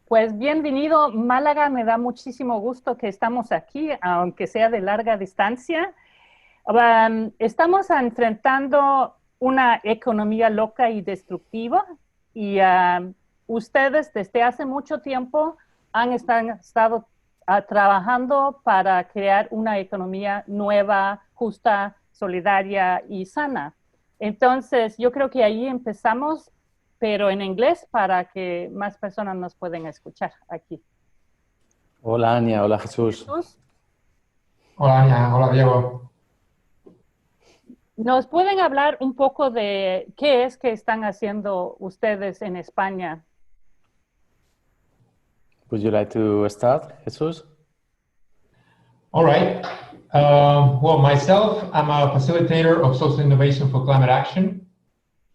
Pues bienvenido, Málaga. Me da muchísimo gusto que estamos aquí, aunque sea de larga distancia. Estamos enfrentando una economía loca y destructiva y ustedes desde hace mucho tiempo han estado trabajando para crear una economía nueva, justa, solidaria y sana. Entonces, yo creo que ahí empezamos, pero en inglés para que más personas nos puedan escuchar aquí. Hola Anja, hola Jesús. Jesús, Hola, Anja, hola, Diego. ¿nos pueden hablar un poco de qué es que están haciendo ustedes en España? Would you like to start, Jesús? All right. Well, myself, I'm a facilitator of social innovation for climate action,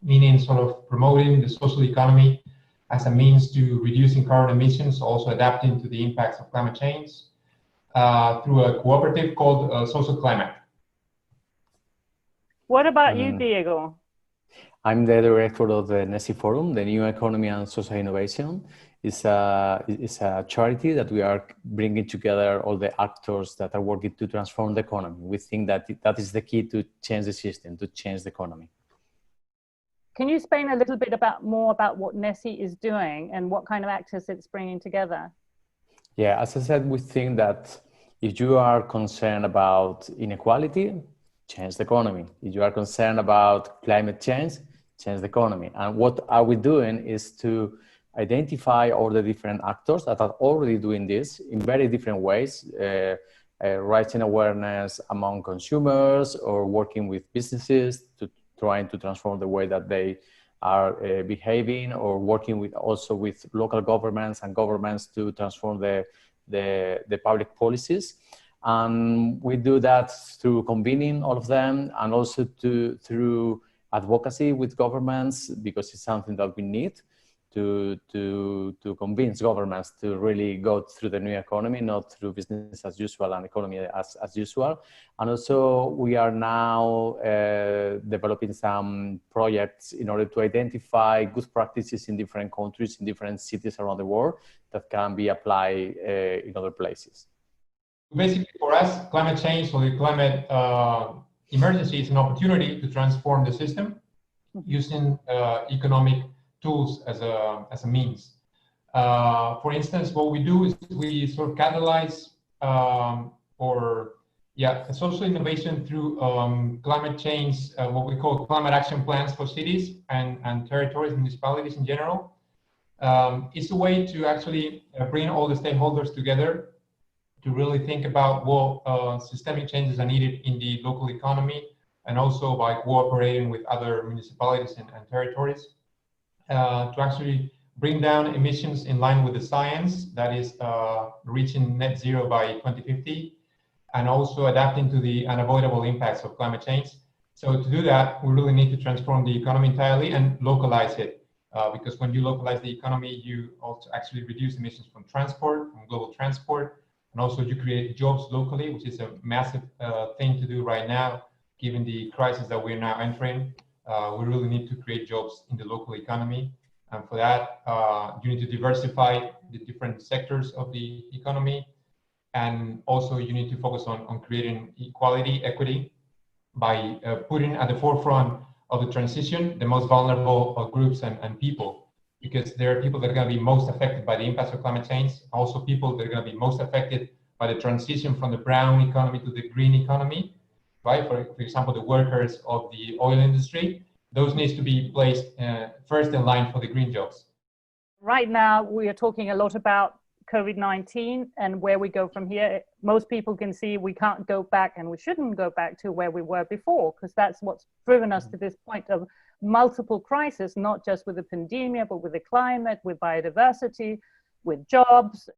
meaning sort of promoting the social economy as a means to reducing carbon emissions, also adapting to the impacts of climate change through a cooperative called Social Climate. What about you, Diego? I'm the director of the NESI Forum, the New Economy and Social Innovation. It's a charity that we are bringing together all the actors that are working to transform the economy. We think that that is the key to change the system, to change the economy. Can you explain a little bit more about what NESI is doing and what kind of actors it's bringing together? Yeah, as I said, we think that if you are concerned about inequality, change the economy. If you are concerned about climate change the economy. And what are we doing is to identify all the different actors that are already doing this in very different ways, raising awareness among consumers or working with businesses to trying to transform the way that they are behaving, or working with also with local governments and governments to transform the public policies. And we do that through convening all of them, and also through advocacy with governments, because it's something that we need to convince governments to really go through the new economy, not through business as usual and economy as usual. And also we are now developing some projects in order to identify good practices in different countries, in different cities around the world that can be applied in other places. Basically, for us, climate change or the climate emergency is an opportunity to transform the system using economic tools as a means. For instance, what we do is we sort of catalyze social innovation through climate change, what we call climate action plans for cities and territories, municipalities in general. It's a way to actually bring all the stakeholders together to really think about what systemic changes are needed in the local economy, and also by cooperating with other municipalities and territories to actually bring down emissions in line with the science, that is reaching net zero by 2050, and also adapting to the unavoidable impacts of climate change. So to do that, we really need to transform the economy entirely and localize it, because when you localize the economy, you also actually reduce emissions from transport, from global transport, and also you create jobs locally, which is a massive thing to do right now, given the crisis that we're now entering. We really need to create jobs in the local economy. And for that, you need to diversify the different sectors of the economy. And also you need to focus on creating equity, by putting at the forefront of the transition the most vulnerable groups and people, because there are people that are going to be most affected by the impacts of climate change, also people that are going to be most affected by the transition from the brown economy to the green economy, right? For example, the workers of the oil industry, those needs to be placed first in line for the green jobs. Right now, we are talking a lot about COVID-19 and where we go from here. Most people can see we can't go back, and we shouldn't go back to where we were before, because that's what's driven us to this point of multiple crises, not just with the pandemic, but with the climate, with biodiversity, with jobs.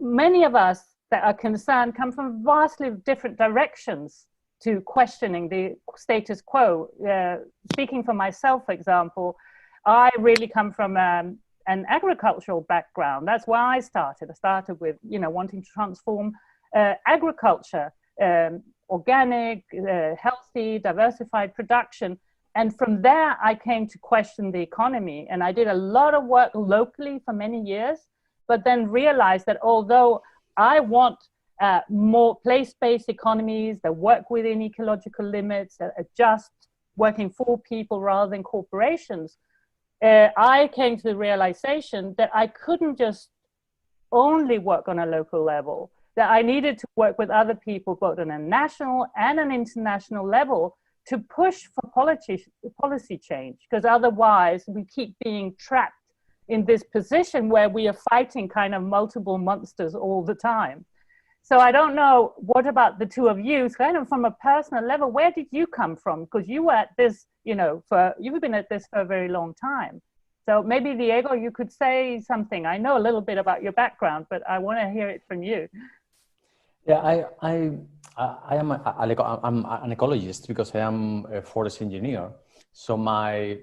Many of us that are concerned come from vastly different directions to questioning the status quo. Speaking for myself, for example, I really come from an agricultural background. That's where I started. I started with, wanting to transform agriculture, organic, healthy, diversified production. And from there, I came to question the economy. And I did a lot of work locally for many years, but then realized that although I want more place-based economies that work within ecological limits, that are just working for people rather than corporations, I came to the realization that I couldn't just only work on a local level, that I needed to work with other people, both on a national and an international level, to push for policy change, because otherwise we keep being trapped in this position where we are fighting kind of multiple monsters all the time. So I don't know, what about the two of you, kind of from a personal level, where did you come from? Because you were at this, you know, you've been at this for a very long time. So maybe Diego, you could say something. I know a little bit about your background, but I want to hear it from you. Yeah, I'm an ecologist because I am a forest engineer. So my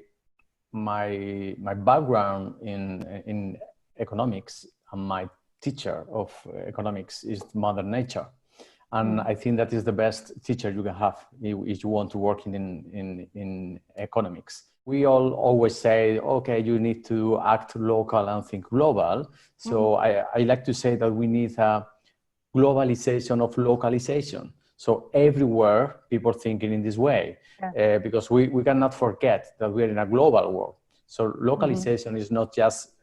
background in economics, and my teacher of economics is Mother Nature, and I think that is the best teacher you can have if you want to work in economics. We all always say, okay, you need to act local and think global. So I like to say that we need a globalization of localization. So everywhere people thinking in this way, because we cannot forget that we are in a global world. So localization is not just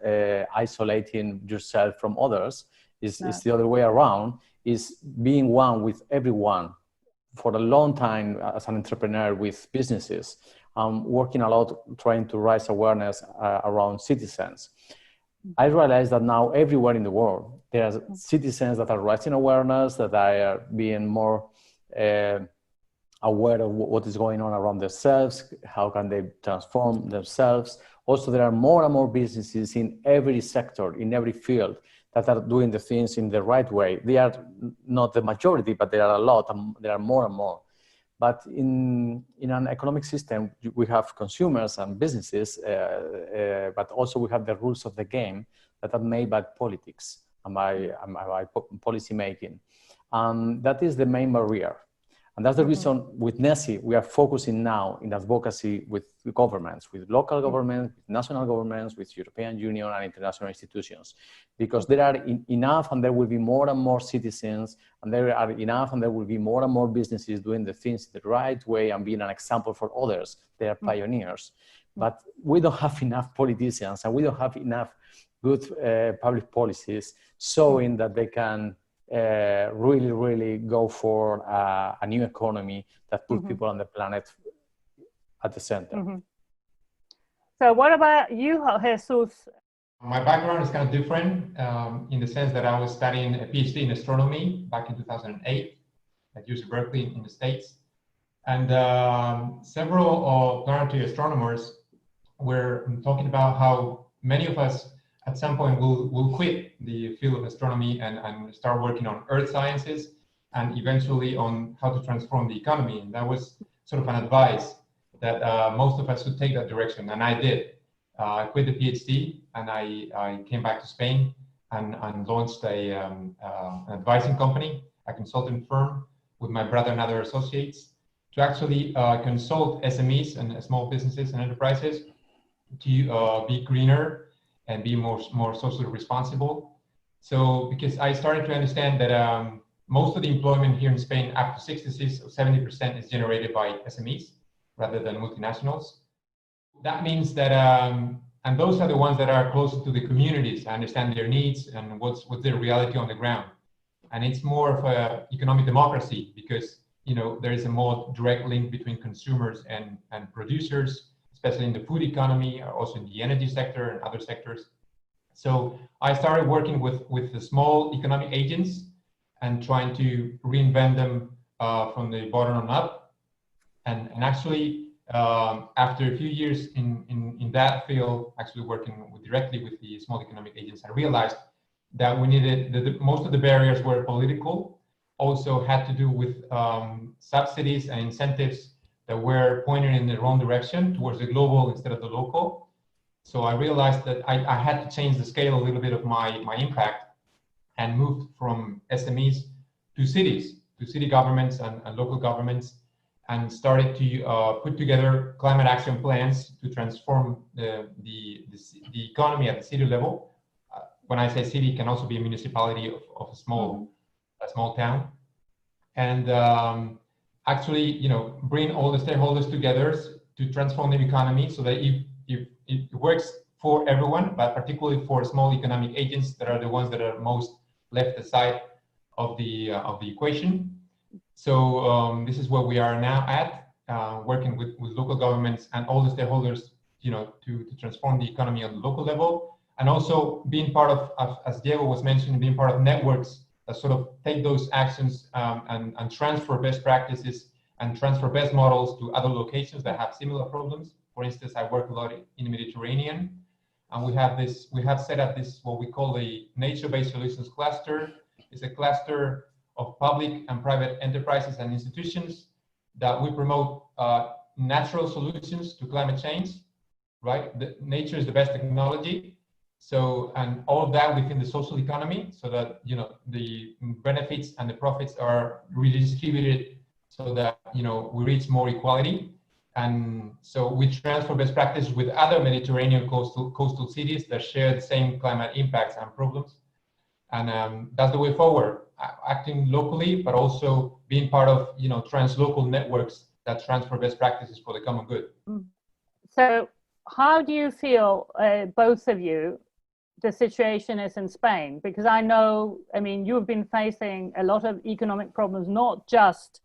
isolating yourself from others, it's the other way around, is being one with everyone. For a long time as an entrepreneur with businesses, working a lot trying to raise awareness around citizens. I realize that now everywhere in the world, there are citizens that are raising awareness, that are being more aware of what is going on around themselves, how can they transform themselves. Also, there are more and more businesses in every sector, in every field, that are doing the things in the right way. They are not the majority, but there are a lot, and there are more and more. But in an economic system, we have consumers and businesses, but also we have the rules of the game that are made by politics and by policy making. That is the main barrier. And that's the reason with NESI, we are focusing now in advocacy with governments, with local governments, with national governments, with European Union and international institutions, because there are enough and there will be more and more citizens, and there are enough and there will be more and more businesses doing the things the right way and being an example for others. They are pioneers. But we don't have enough politicians and we don't have enough good public policies showing that they can really go for a new economy that put people on the planet at the center. So what about you, Jesus? My background is kind of different in the sense that I was studying a PhD in astronomy back in 2008 at UC Berkeley in the States. And several planetary astronomers were talking about how many of us at some point will quit the field of astronomy and start working on earth sciences and eventually on how to transform the economy. And that was sort of an advice that most of us should take that direction. And I did. I quit the PhD and I came back to Spain and launched an advising company, a consulting firm with my brother and other associates to actually consult SMEs and small businesses and enterprises to be greener and be more socially responsible. So because I started to understand that most of the employment here in Spain, up to 66 or 70% is generated by SMEs rather than multinationals. That means that, and those are the ones that are closer to the communities, understand their needs and what's their reality on the ground. And it's more of a economic democracy because, you know, there is a more direct link between consumers and producers, especially in the food economy, also in the energy sector and other sectors. So I started working with the small economic agents and trying to reinvent them from the bottom on up. And actually, after a few years in that field, actually working directly with the small economic agents, I realized that we needed, most of the barriers were political, also had to do with subsidies and incentives that were pointed in the wrong direction towards the global instead of the local. So I realized that I had to change the scale a little bit of my impact and moved from SMEs to cities, to city governments and local governments. and started to put together climate action plans to transform the economy at the city level. When I say city, it can also be a municipality of a small town, and actually, you know, bring all the stakeholders together to transform the economy so that it works for everyone, but particularly for small economic agents that are the ones that are most left aside of the equation. So this is where we are now at, working with local governments and all the stakeholders, you know, to transform the economy on the local level, and also being part of, as Diego was mentioning, being part of networks that sort of take those actions and transfer best practices and transfer best models to other locations that have similar problems. For instance, I work a lot in the Mediterranean, and we have set up this, what we call a nature-based solutions cluster. It's a cluster of public and private enterprises and institutions that we promote natural solutions to climate change, right? Nature is the best technology. So, and all of that within the social economy, so that, you know, the benefits and the profits are redistributed so that, you know, we reach more equality. And so we transfer best practices with other Mediterranean coastal cities that share the same climate impacts and problems. And that's the way forward, acting locally, but also being part of, you know, translocal networks that transfer best practices for the common good. So how do you feel, both of you, the situation is in Spain? Because I know, I mean, you've been facing a lot of economic problems, not just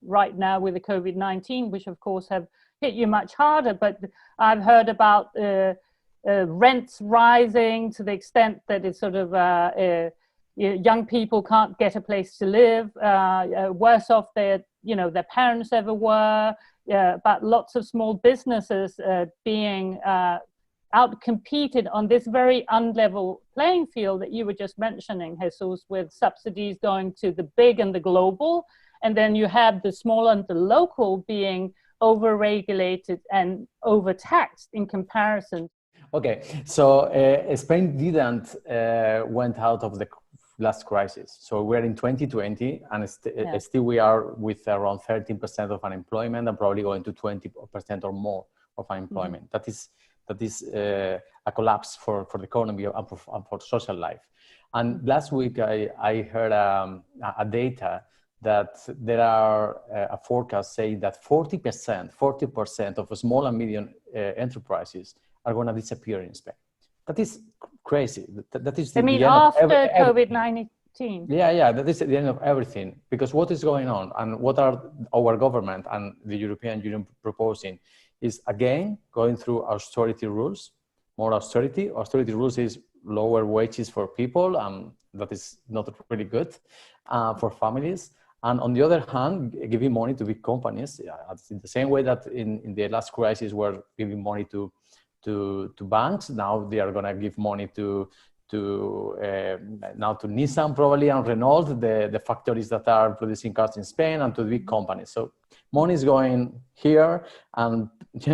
right now with the COVID-19, which of course have hit you much harder, but I've heard about rents rising to the extent that it's sort of young people can't get a place to live, worse off their parents ever were, but lots of small businesses being out-competed on this very unlevel playing field that you were just mentioning, Jesus, with subsidies going to the big and the global, and then you have the small and the local being over-regulated and overtaxed in comparison. Okay, so Spain didn't went out of the last crisis. So we're in 2020, and still we are with around 13% of unemployment, and probably going to 20% or more of unemployment. Mm-hmm. That is a collapse for the economy and for social life. And last week I heard a data that there are a forecast saying that 40% of small and medium enterprises are going to disappear in Spain. That is crazy. That is the end after COVID-19. Yeah, that is the end of everything. Because what is going on and what are our government and the European Union proposing is, again, going through austerity rules, more austerity. Austerity rules is lower wages for people, and that is not really good for families. And on the other hand, giving money to big companies, in the same way that in the last crisis we're giving money to banks. Now they are going to give money to Nissan probably, and Renault, the factories that are producing cars in Spain, and to the big companies. So money is going here, and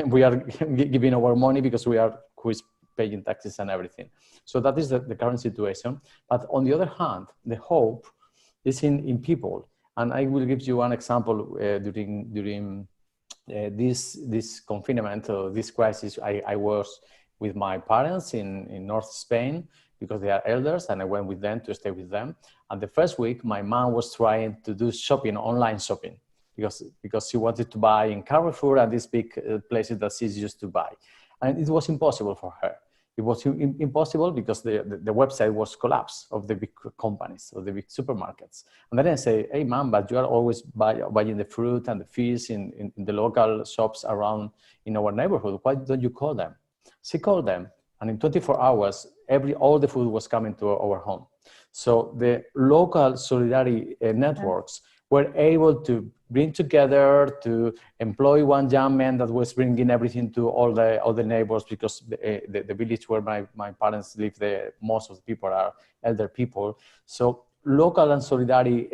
we are giving our money because who is paying taxes and everything. So that is the current situation. But on the other hand, the hope is in people. And I will give you one example during this confinement, this crisis. I was with my parents in North Spain because they are elders, and I went with them to stay with them. And the first week, my mom was trying to do shopping, online shopping, because she wanted to buy in Carrefour and these big places that she's used to buy. And it was impossible for her. It was impossible because the website was collapsed of the big companies, of the big supermarkets. And then I say, hey, Mom, but you are always buying the fruit and the fish in the local shops around in our neighborhood. Why don't you call them? She called them, and in 24 hours, all the food was coming to our home. So the local solidarity networks were able to bring together, to employ one young man that was bringing everything to all the neighbors, because the village where my parents live, most of the people are elder people. So local and solidarity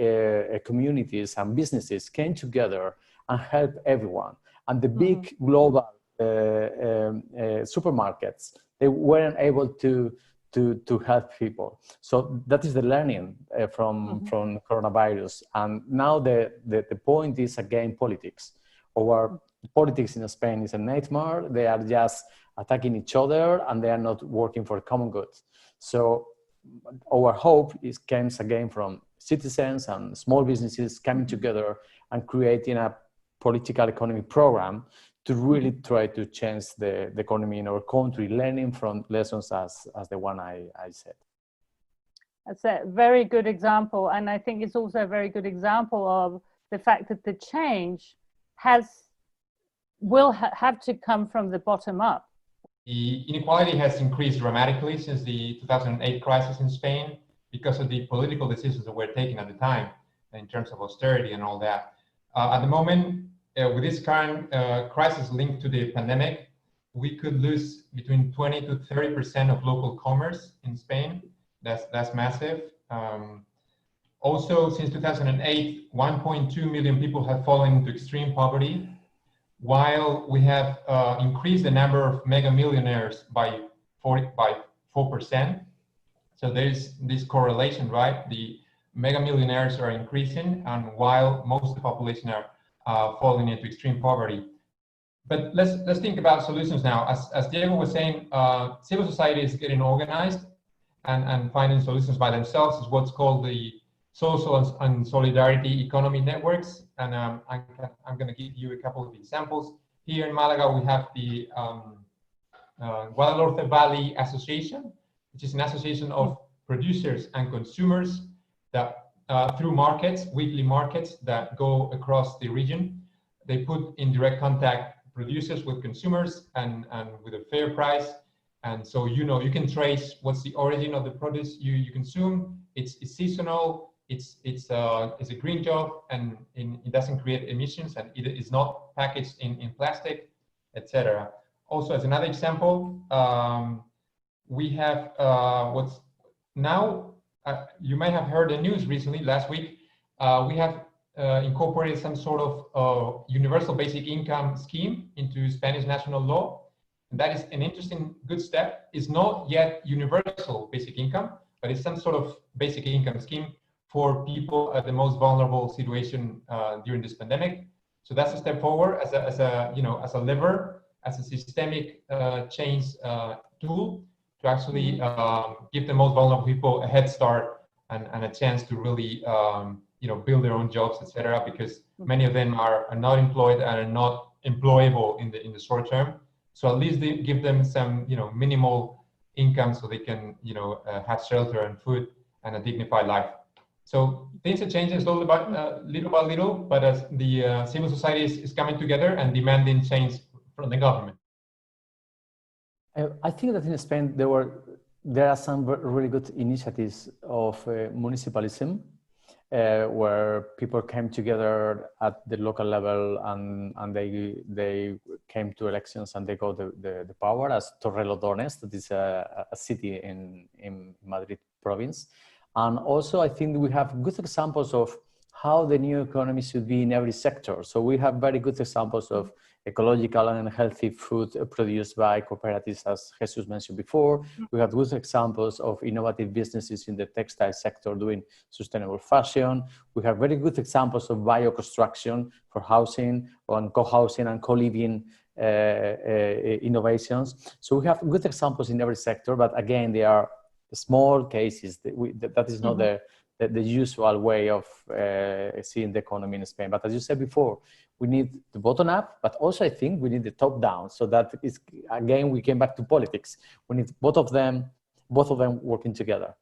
communities and businesses came together and helped everyone. And the big global supermarkets, they weren't able to to help people. So that is the learning from coronavirus. And now the point is again politics. Our politics in Spain is a nightmare. They are just attacking each other and they are not working for common good. So our hope comes again from citizens and small businesses coming together and creating a political economy program to really try to change the economy in our country, learning from lessons as the one I said. That's a very good example. And I think it's also a very good example of the fact that the change will have to come from the bottom up. The inequality has increased dramatically since the 2008 crisis in Spain because of the political decisions that were taken at the time in terms of austerity and all that. At the moment, with this current crisis linked to the pandemic, we could lose between 20 to 30% of local commerce in Spain. That's massive. Also, since 2008, 1.2 million people have fallen into extreme poverty, while we have increased the number of mega millionaires by 4%. So there's this correlation, right? The mega millionaires are increasing, and while most of the population are falling into extreme poverty. But let's think about solutions now. As Diego was saying, civil society is getting organized and finding solutions by themselves is what's called the social and solidarity economy networks. And I'm going to give you a couple of examples. Here in Malaga, we have the Guadalhorce Valley Association, which is an association of producers and consumers that through markets, weekly markets that go across the region, they put in direct contact producers with consumers and with a fair price. And so, you can trace what's the origin of the produce you consume. It's seasonal, it's a green job, and it doesn't create emissions, and it is not packaged in plastic, etc. Also, as another example, we have what's now, you may have heard the news recently, last week, we have incorporated some sort of universal basic income scheme into Spanish national law. And that is an interesting, good step. It's not yet universal basic income, but it's some sort of basic income scheme for people at the most vulnerable situation during this pandemic. So that's a step forward as a lever, as a systemic change tool to actually give the most vulnerable people a head start and a chance to really build their own jobs, etc. Because many of them are not employed and are not employable in the short term. So at least they give them some minimal income so they can have shelter and food and a dignified life. So things are changing slowly, little by little, but as the civil society is coming together and demanding change from the government. I think that in Spain there are some really good initiatives of municipalism where people came together at the local level and they came to elections and they got the power, as Torrelodones, that is a city in Madrid province. And also I think we have good examples of how the new economy should be in every sector. So we have very good examples of ecological and healthy food produced by cooperatives, as Jesus mentioned before. We have good examples of innovative businesses in the textile sector doing sustainable fashion. We have very good examples of bio-construction for housing and co-housing and co-living innovations. So we have good examples in every sector, but again, they are small cases. That is not the usual way of seeing the economy in Spain. But as you said before, we need the bottom up, but also I think we need the top down. So that is, again, we came back to politics. We need both of them working together.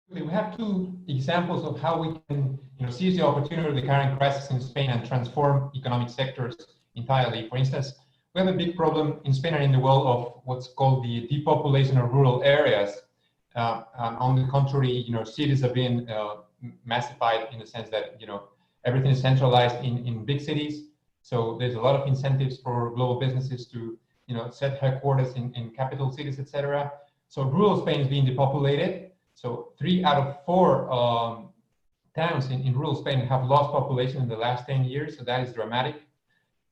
We have two examples of how we can seize the opportunity of the current crisis in Spain and transform economic sectors entirely. For instance, we have a big problem in Spain and in the world of what's called the depopulation of rural areas. On the contrary, cities have been massified in the sense that everything is centralized in big cities. So there's a lot of incentives for global businesses to set headquarters in capital cities, etc. So rural Spain is being depopulated. So 3 out of 4 towns in rural Spain have lost population in the last 10 years. So that is dramatic.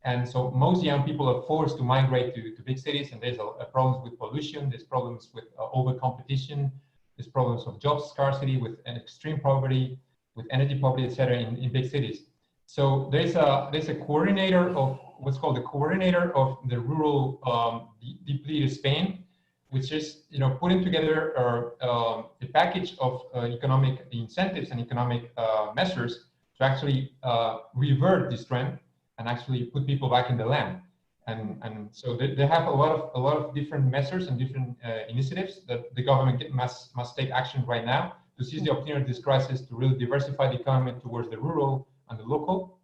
And so most young people are forced to migrate to big cities, and there's problems with pollution, there's problems with over competition, there's problems of job scarcity, with an extreme poverty, with energy poverty, etc. in big cities. So there's a coordinator of what's called the coordinator of the rural depleted Spain, which is putting together a package of economic incentives and economic measures to actually revert this trend and actually put people back in the land. And so they have a lot of different measures and different initiatives that the government must take action right now to seize the opportunity of this crisis to really diversify the economy towards the rural and the local.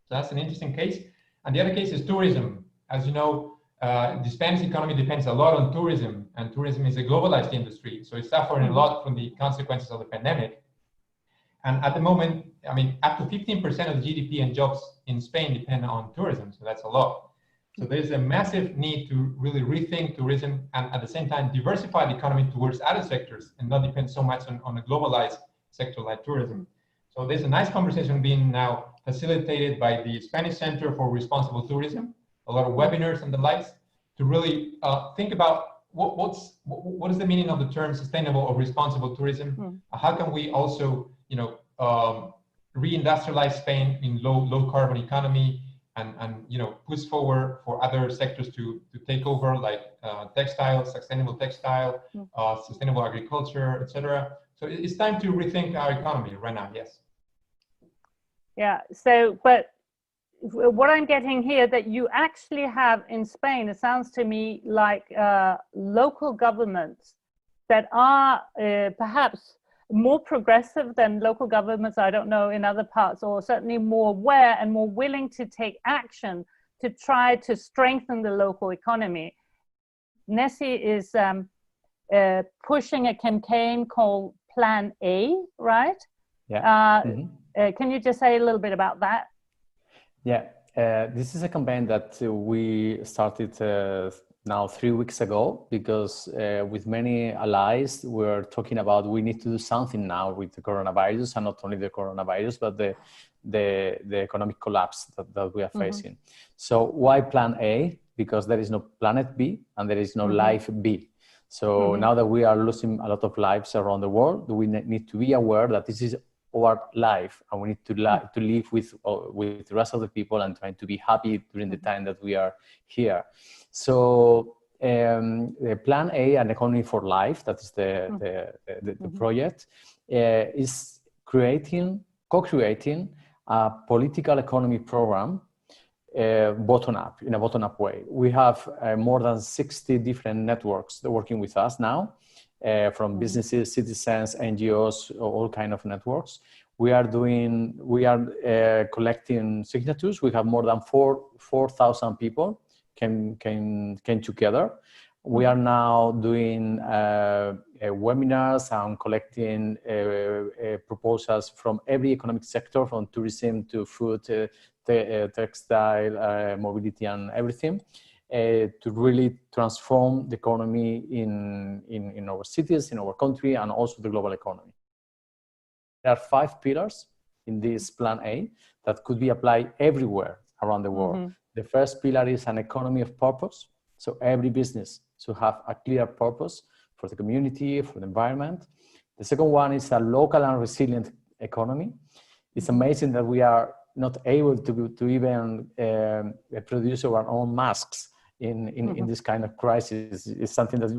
So that's an interesting case. And the other case is tourism. As you know, the Spanish economy depends a lot on tourism, and tourism is a globalized industry. So it's suffering a lot from the consequences of the pandemic. And at the moment, I mean, up to 15% of the GDP and jobs in Spain depend on tourism. So that's a lot. So there's a massive need to really rethink tourism and at the same time diversify the economy towards other sectors and not depend so much on a globalized sector like tourism. So there's a nice conversation being now facilitated by the Spanish Center for Responsible Tourism, a lot of webinars and the likes, to really think about what is the meaning of the term sustainable or responsible tourism? How can we also, reindustrialize Spain in low carbon economy and push forward for other sectors to take over, like textile, sustainable textile, sustainable agriculture, etc. So it's time to rethink our economy right now. Yes. Yeah. So, but what I'm getting here, that you actually have in Spain, it sounds to me like local governments that are perhaps more progressive than local governments, I don't know, in other parts, or certainly more aware and more willing to take action to try to strengthen the local economy. NESI is pushing a campaign called Plan A, right? Yeah. Can you just say a little bit about that? Yeah, this is a campaign that we started now 3 weeks ago, because with many allies, we're talking about we need to do something now with the coronavirus, and not only the coronavirus, but the economic collapse that we are facing. So why Plan A? Because there is no Planet B and there is no Life B. So now that we are losing a lot of lives around the world, we need to be aware that this is our life, and we need to live with the rest of the people and trying to be happy during the time that we are here. So Plan A, an economy for life, that is the project, is co-creating a political economy program bottom-up, in a bottom-up way. We have more than 60 different networks that are working with us now, from businesses, citizens, NGOs, all kind of networks. We are collecting signatures. We have more than 4,000 people came together. We are now doing webinars and collecting proposals from every economic sector, from tourism to food, textile, mobility, and everything, to really transform the economy in our cities, in our country, and also the global economy. There are 5 pillars in this Plan A that could be applied everywhere around the world. The first pillar is an economy of purpose. So every business should have a clear purpose for the community, for the environment. The second one is a local and resilient economy. It's amazing that we are not able to even produce our own masks in this kind of crisis. It's something that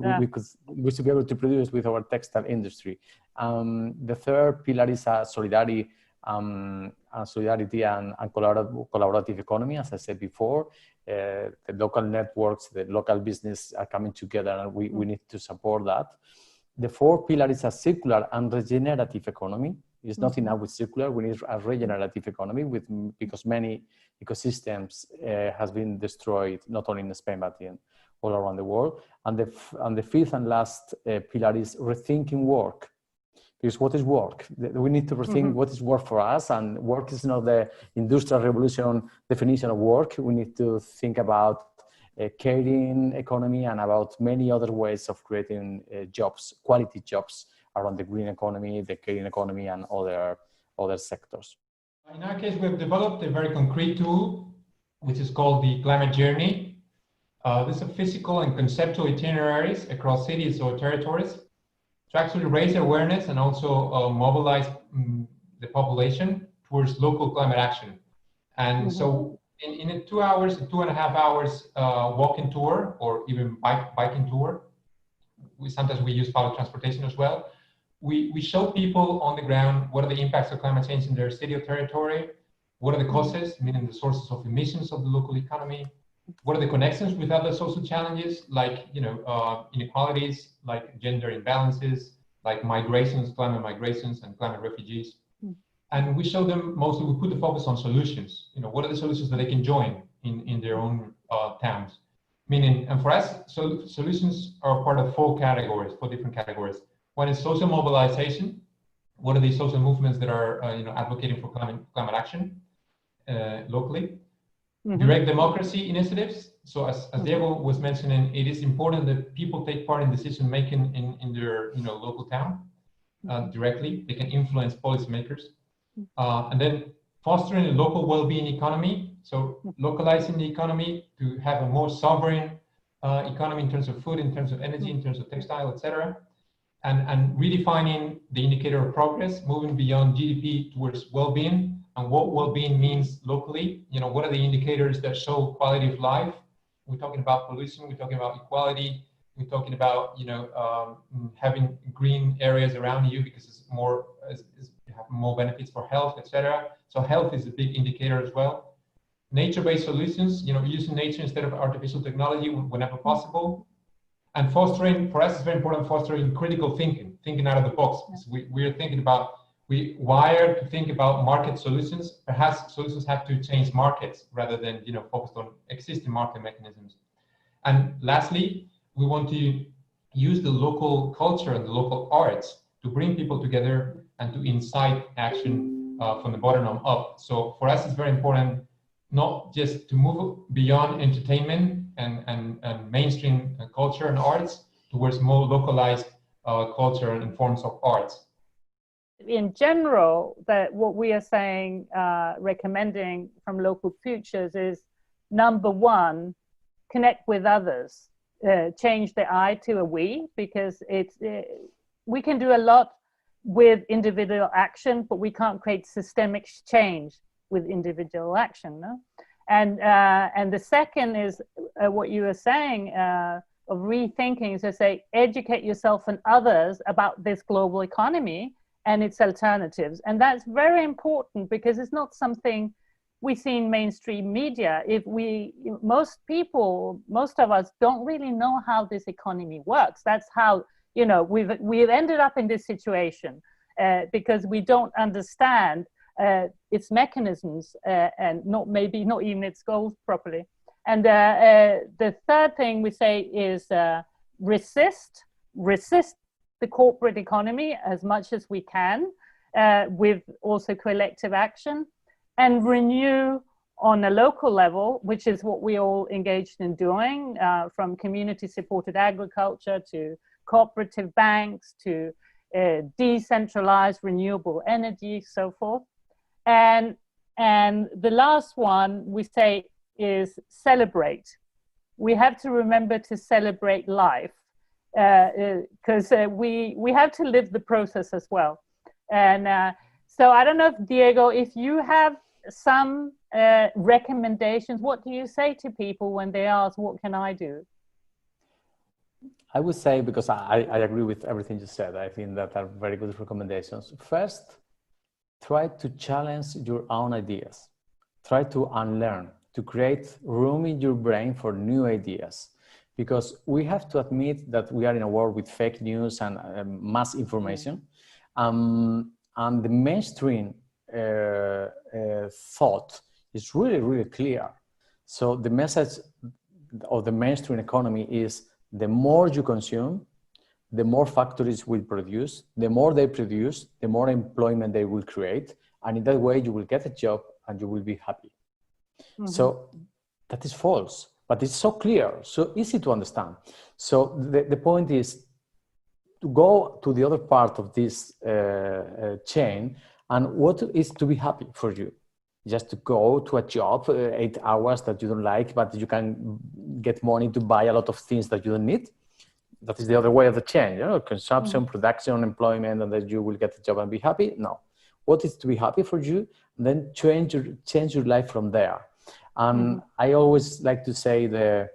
we should be able to produce with our textile industry. The third pillar is a solidarity and collaborative economy. As I said before, the local networks, the local business are coming together, and we need to support that. The fourth pillar is a circular and regenerative economy. It's not enough with circular, we need a regenerative economy because many ecosystems has been destroyed, not only in Spain, but all around the world. And the fifth and last pillar is rethinking work. Because what is work? We need to rethink what is work for us, and work is not the industrial revolution definition of work. We need to think about a caring economy and about many other ways of creating jobs, quality jobs around the green economy, the caring economy, and other sectors. In our case, we've developed a very concrete tool which is called the Climate Journey. These are physical and conceptual itineraries across cities or territories to actually raise awareness and also mobilize the population towards local climate action. And so in a 2 hours, 2.5 hours walking tour, or even biking tour, sometimes we use public transportation as well. We show people on the ground what are the impacts of climate change in their city or territory, what are the causes, meaning the sources of emissions of the local economy, what are the connections with other social challenges like inequalities, like gender imbalances, like migrations, climate migrations, and climate refugees. And we show them mostly, we put the focus on solutions. What are the solutions that they can join in their own towns? Meaning, and for us, solutions are part of four different categories. One is social mobilization. What are the social movements that are advocating for climate action locally? Direct democracy initiatives. So as Diego was mentioning, it is important that people take part in decision making in their local town directly. They can influence policymakers. And then fostering a local well-being economy. So localizing the economy to have a more sovereign economy in terms of food, in terms of energy, in terms of textile, etc. And redefining the indicator of progress, moving beyond GDP towards well-being, and what well-being means locally. What are the indicators that show quality of life? We're talking about pollution, we're talking about equality, we're talking about having green areas around you because it's more have more benefits for health, etc. So health is a big indicator as well. Nature-based solutions, using nature instead of artificial technology whenever possible. And fostering, for us, it's very important, fostering critical thinking out of the box. We're thinking about, we wired to think about market solutions. Perhaps solutions have to change markets rather than focused on existing market mechanisms. And lastly, we want to use the local culture and the local arts to bring people together and to incite action from the bottom up. So for us, it's very important not just to move beyond entertainment and mainstream culture and arts towards more localized culture and forms of arts. In general, that what we are saying, recommending from Local Futures is, number one, connect with others, change the I to a we, because we can do a lot with individual action, but we can't create systemic change with individual action. No? And the second is what you were saying of rethinking, so say, educate yourself and others about this global economy and its alternatives. And that's very important because it's not something we see in mainstream media. Most of us don't really know how this economy works. That's how, we've ended up in this situation because we don't understand its mechanisms and not even its goals properly. And the third thing we say is resist the corporate economy as much as we can with also collective action, and renew on a local level, which is what we all engaged in doing, from community-supported agriculture to cooperative banks to decentralized renewable energy, so forth. And the last one we say is celebrate. We have to remember to celebrate life because we have to live the process as well. And so I don't know if, Diego, if you have some recommendations, what do you say to people when they ask, what can I do? I would say, because I agree with everything you said, I think that are very good recommendations. First, try to challenge your own ideas. Try to unlearn, to create room in your brain for new ideas. Because we have to admit that we are in a world with fake news and mass information. And the mainstream thought is really, really clear. So the message of the mainstream economy is the more you consume, the more factories will produce, the more they produce, the more employment they will create. And in that way, you will get a job and you will be happy. Mm-hmm. So that is false, but it's so clear, so easy to understand. So the point is to go to the other part of this chain, and what is to be happy for you. just to go to a job 8 hours that you don't like, but you can get money to buy a lot of things that you don't need. That is the other way of the change, you know, consumption, production, employment, and that you will get a job and be happy. No, what is to be happy for you? And then change your life from there. And I always like to say to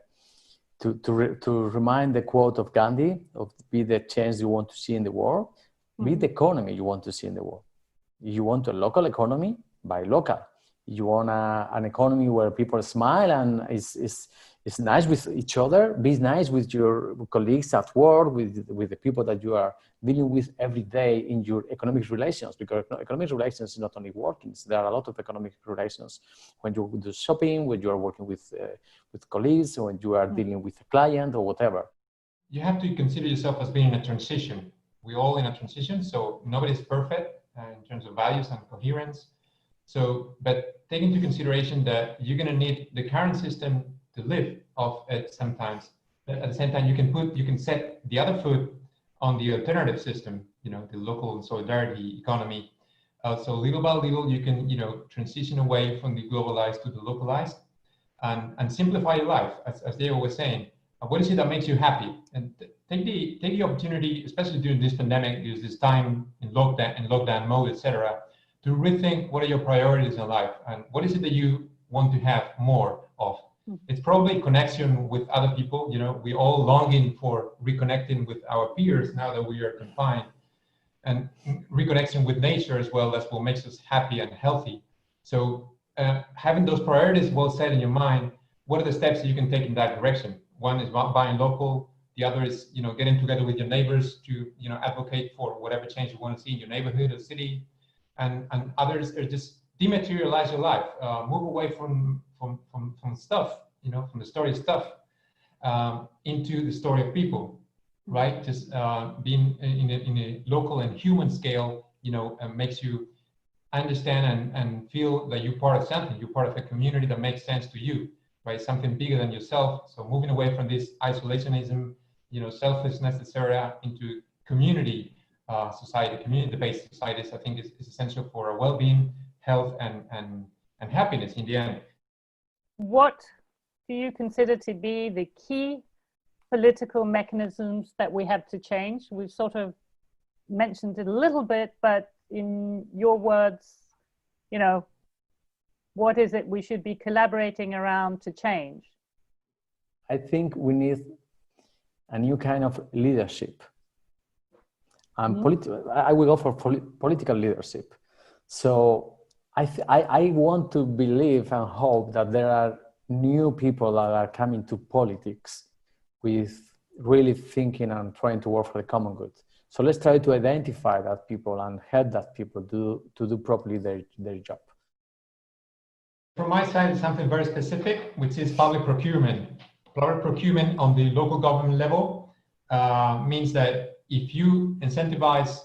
remind the quote of Gandhi of be the change you want to see in the world, be the economy you want to see in the world. You want a local economy, buy local. You want an economy where people smile and is nice with each other. Be nice with your colleagues at work, with the people that you are dealing with every day in your economic relations. Because economic relations is not only working. There are a lot of economic relations when you do shopping, when you are working with colleagues, or when you are dealing with a client or whatever. You have to consider yourself as being in a transition. We're all in a transition, so nobody's perfect in terms of values and coherence. So, but take into consideration that you're going to need the current system to live off it sometimes. But at the same time, you can set the other foot on the alternative system, you know, the local solidarity economy. So little by little, you can, you know, transition away from the globalized to the localized, and simplify your life, as Diego was saying. What is it that makes you happy? And take the opportunity, especially during this pandemic, use this time in lockdown mode, etc., to rethink what are your priorities in life and what is it that you want to have more of. It's probably connection with other people. You know, we're all longing for reconnecting with our peers now that we are confined, and reconnection with nature as well. That's what makes us happy and healthy. So having those priorities well set in your mind, what are the steps that you can take in that direction? One is buying local. The other is, you know, getting together with your neighbors to, you know, advocate for whatever change you want to see in your neighborhood or city. And others are just dematerialize your life, move away from stuff, you know, from the story of stuff, into the story of people, right? Just being in a local and human scale, you know, makes you understand and feel that you're part of something, you're part of a community that makes sense to you, right? Something bigger than yourself. So moving away from this isolationism, you know, selfishness, etc., into community society, community-based societies, I think is essential for our well-being, health, and happiness in the end. What do you consider to be the key political mechanisms that we have to change? We've sort of mentioned it a little bit, but in your words, you know, what is it we should be collaborating around to change? I think we need a new kind of leadership. I will go for political leadership. So I want to believe and hope that there are new people that are coming to politics with really thinking and trying to work for the common good. So let's try to identify that people and help that people to do properly their job. From my side, it's something very specific, which is public procurement. Public procurement on the local government level means that if you incentivize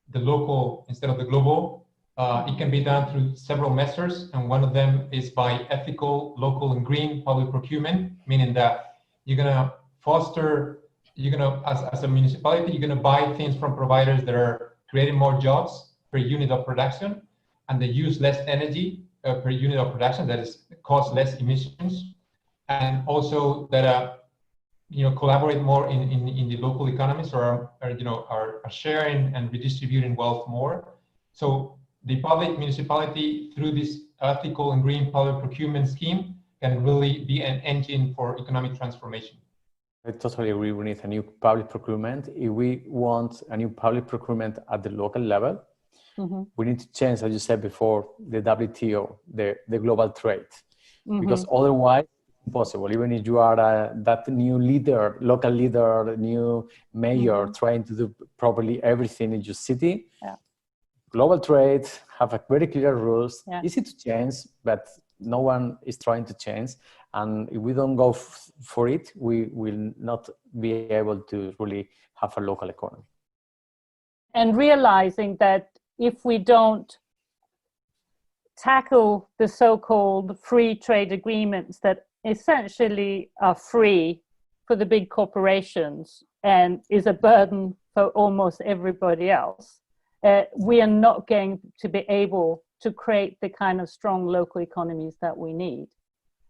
the local instead of the global, it can be done through several measures, and one of them is by ethical, local, and green public procurement, meaning that you're going to foster, as a municipality, you're going to buy things from providers that are creating more jobs per unit of production, and they use less energy per unit of production, that is, cause less emissions, and also that collaborate more in the local economies, or are sharing and redistributing wealth more. So the public municipality, through this ethical and green public procurement scheme, can really be an engine for economic transformation. I totally agree. We need a new public procurement. If we want a new public procurement at the local level, we need to change, as you said before, the WTO, the global trade, because otherwise it's impossible. Even if you are that new leader, local leader, new mayor, trying to do properly everything in your city, global trade have a very clear rules, easy to change, but no one is trying to change. And if we don't go for it, we will not be able to really have a local economy. And realizing that if we don't tackle the so-called free trade agreements that essentially are free for the big corporations and is a burden for almost everybody else, we are not going to be able to create the kind of strong local economies that we need.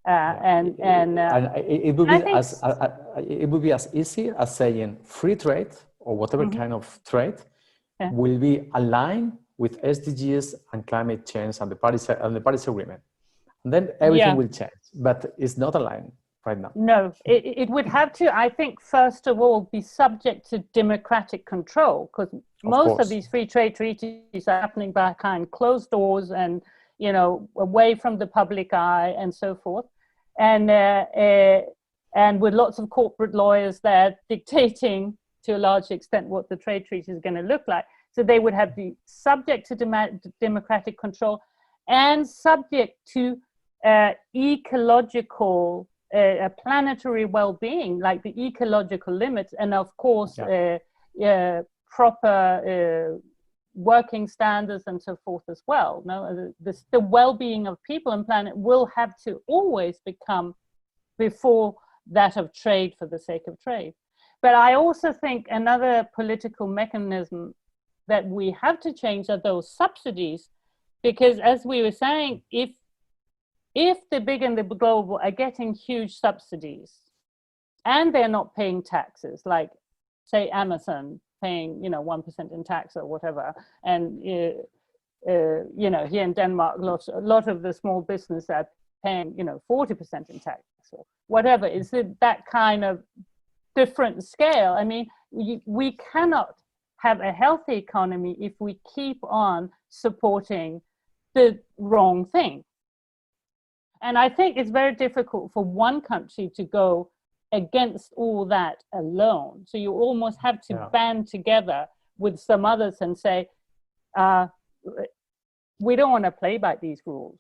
It would be as easy as saying free trade or whatever kind of trade will be aligned with SDGs and climate change and the Paris Agreement. And then everything will change, but it's not aligned right now. No, it would have to, I think, first of all, be subject to democratic control, because most of these free trade treaties are happening behind closed doors and, you know, away from the public eye and so forth. And with lots of corporate lawyers there dictating to a large extent what the trade treaty is going to look like. So they would have be subject to democratic control and subject to ecological, planetary well-being, like the ecological limits, and of course, proper working standards and so forth as well. No, the well-being of people and planet will have to always become before that of trade for the sake of trade. But I also think another political mechanism that we have to change are those subsidies, because as we were saying, if the big and the global are getting huge subsidies and they're not paying taxes, like say Amazon paying, you know, 1% in tax or whatever, and you know, here in Denmark, a lot of the small business are paying, you know, 40% in tax or whatever. Is it that kind of different scale? I mean, we cannot have a healthy economy if we keep on supporting the wrong thing. And I think it's very difficult for one country to go against all that alone. So you almost have to band together with some others and say, we don't want to play by these rules.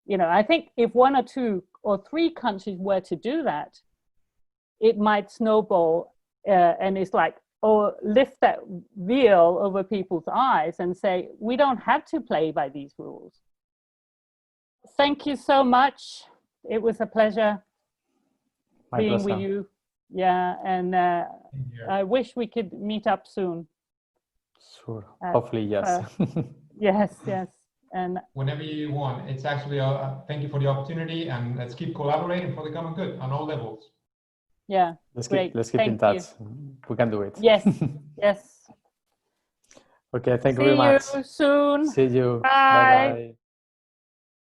You know, I think if 1 or 2 or 3 countries were to do that, it might snowball and it's like, or lift that veil over people's eyes and say, we don't have to play by these rules. Thank you so much. It was a pleasure being with you. Yeah, and I wish we could meet up soon. Sure, hopefully, yes. Yes. And whenever you want. It's actually, thank you for the opportunity, and let's keep collaborating for the common good on all levels. Yeah, let's great. keep in touch. We can do it. Yes, yes. Okay, thank you very much. See you soon. See you. Bye. Bye-bye.